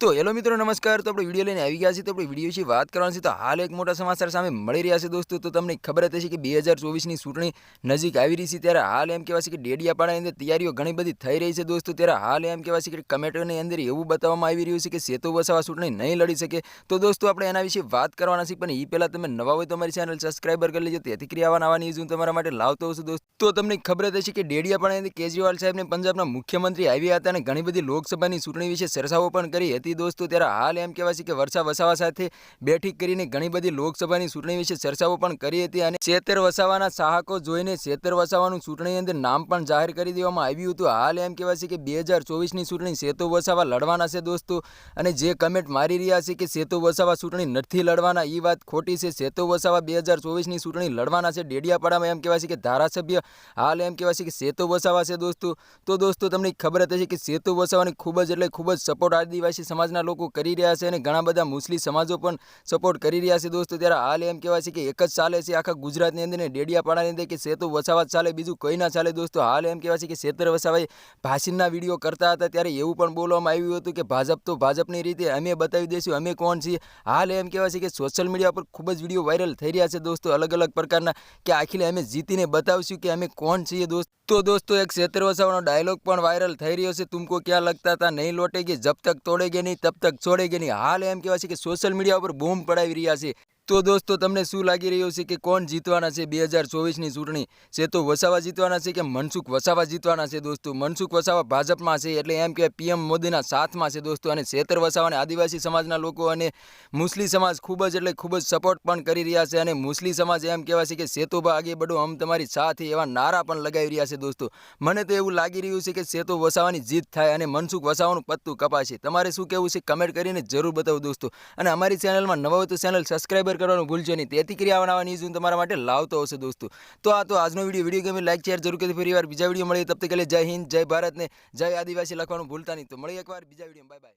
તો હેલો મિત્રો નમસ્કાર। તો આપણે વિડીયો લઈને આવી ગયા છીએ। તો આપણે વિડીયો વિશે વાત કરવાની છે। તો હાલ એક મોટા સમાચાર સામે મળી રહ્યા છે દોસ્તો। તો તમને ખબર જ હશે કે 2024ની ચૂંટણી નજીક આવી રહી છે, ત્યારે હાલ એમ કહેવાય છે કે ડેડિયાપાડાની અંદર તૈયારીઓ ઘણી બધી થઈ રહી છે દોસ્તો। ત્યારે હાલ એમ કહેવાય છે કે કમેન્ટની અંદર એવું બતાવવામાં આવી રહ્યું છે કે સેતુ વસાવા ચૂંટણી નહીં લડી શકે। તો દોસ્તો આપણે એના વિશે વાત કરવાના છીએ, પણ એ પહેલાં તમે નવા હોય તો અમારી ચેનલ સબસ્ક્રાઈબર કરી લેજો, તેથી કરી આવા ન્યૂઝ હું તમારા માટે લાવતો હોઉં છું દોસ્તો। તો તમને ખબર જ હશે કે ડેડિયાપાડાની અંદર કેજરીવાલ સાહેબને પંજાબના મુખ્યમંત્રી આવ્યા હતા અને ઘણી બધી લોકસભાની ચૂંટણી વિશે ચર્ચાઓ પણ કરી હતી દોસ્તો। ત્યારે હાલ એમ કહેવાય છે કે વર્ષા વસાવા સાથે બેઠક કરીને ઘણી બધી લોકસભાની ચૂંટણી વિશે ચર્ચાઓ પણ કરી હતી અને શેતર વસાવાના ચાહકો જોઈને શેતર વસાવાનું ચૂંટણી અંદર નામ પણ જાહેર કરી દેવામાં આવ્યું હતું। હાલ એમ કહેવાય છે કે 2024ની ચૂંટણી સેતુ વસાવા લડવાના છે દોસ્તો। અને જે કમેન્ટ મારી રહ્યા છે કે સેતુ વસાવા ચૂંટણી નથી લડવાના, એ વાત ખોટી છે। સેતુ વસાવા 2024ની ચૂંટણી લડવાના છે। ડેડિયાપાડામાં એમ કહેવાય છે કે ધારાસભ્ય હાલ એમ કહેવાય છે કે સેતુ વસાવા છે દોસ્તો। તો દોસ્તો તમને ખબર જ હશે કે સેતુ વસાવાની ખૂબ જ સપોર્ટ આદિવાસી સમાજના લોકો કરી રહ્યા છે અને ઘણા બધા મુસ્લિમ સમાજો પણ સપોર્ટ કરી રહ્યા છે દોસ્તો। ત્યારે હાલ એમ કહેવાય છે કે એક જ ચાલે છે આખા ગુજરાતની અંદર ને ડેડિયાપાડાની અંદર કે સેતુ વસાવા ચાલે, બીજું કંઈ ના ચાલે દોસ્તો। હાલ એમ કહેવાય છે કે શેતર વસાવાએ ભાષણના વિડીયો કરતા હતા, ત્યારે એવું પણ બોલવામાં આવ્યું હતું કે ભાજપ તો ભાજપની રીતે અમે બતાવી દઈશું અમે કોણ છીએ। હાલ એમ કહેવાય છે કે સોશિયલ મીડિયા પર ખૂબ જ વિડીયો વાયરલ થઈ રહ્યા છે દોસ્તો, અલગ અલગ પ્રકારના, કે આખીને અમે જીતીને બતાવશું કે અમે કોણ છીએ દોસ્તો। તો દોસ્તો એક શેતર વસાવાનો ડાયલોગ પણ વાયરલ થઈ રહ્યો છે, તુમકો ક્યાં લગતા था નહીં लौटेगी, जब तक तोड़ेगे नहीं तब तक छोड़ेगे नहीं। હાલ એમ કહેવાય છે કે સોશિયલ મીડિયા ઉપર બૂમ પડાવી રહ્યા છે। તો દોસ્તો તમને શું લાગી રહ્યું છે કે કોણ જીતવાના છે 2024ની ચૂંટણી? સેતુ વસાવા જીતવાના છે કે મનસુખ વસાવા જીતવાના છે દોસ્તો? મનસુખ વસાવા ભાજપમાં છે, એટલે એમ કે પીએમ મોદીના સાથમાં છે દોસ્તો। અને શેતર વસાવાને આદિવાસી સમાજના લોકો અને મુસ્લિમ સમાજ ખૂબ જ સપોર્ટ પણ કરી રહ્યા છે અને મુસ્લિમ સમાજ એમ કહેવાય છે કે સેતુ બા આગે બઢો હમ તમારી સાથે એવા નારા પણ લગાવી રહ્યા છે દોસ્તો। મને તો એવું લાગી રહ્યું છે કે સેતુ વસાવાની જીત થાય અને મનસુખ વસાવાનું પત્તું કપાશે। તમારે શું કહેવું છે કમેન્ટ કરીને જરૂર બતાવો દોસ્તો। અને અમારી ચેનલમાં નવા હોય તો ચેનલ સબસ્ક્રાઈબર કરવાનું ભૂલજો નહીં, તેથી કરી આવા ન્યૂઝ હું તમારા માટે લાવતો હશે દોસ્તો। તો આ તો આજનો વિડીયો ગમે લાઈક શેર જરૂર કરી, ફરી વાર બીજા વિડીયો મળીએ, તબ તક કે લીએ જય હિન્દ, જય ભારત ને જય આદિવાસી લખવાનું ભૂલતા નહીં। તો મળીએ એકવાર બીજા વિડીયો, બાય બાય।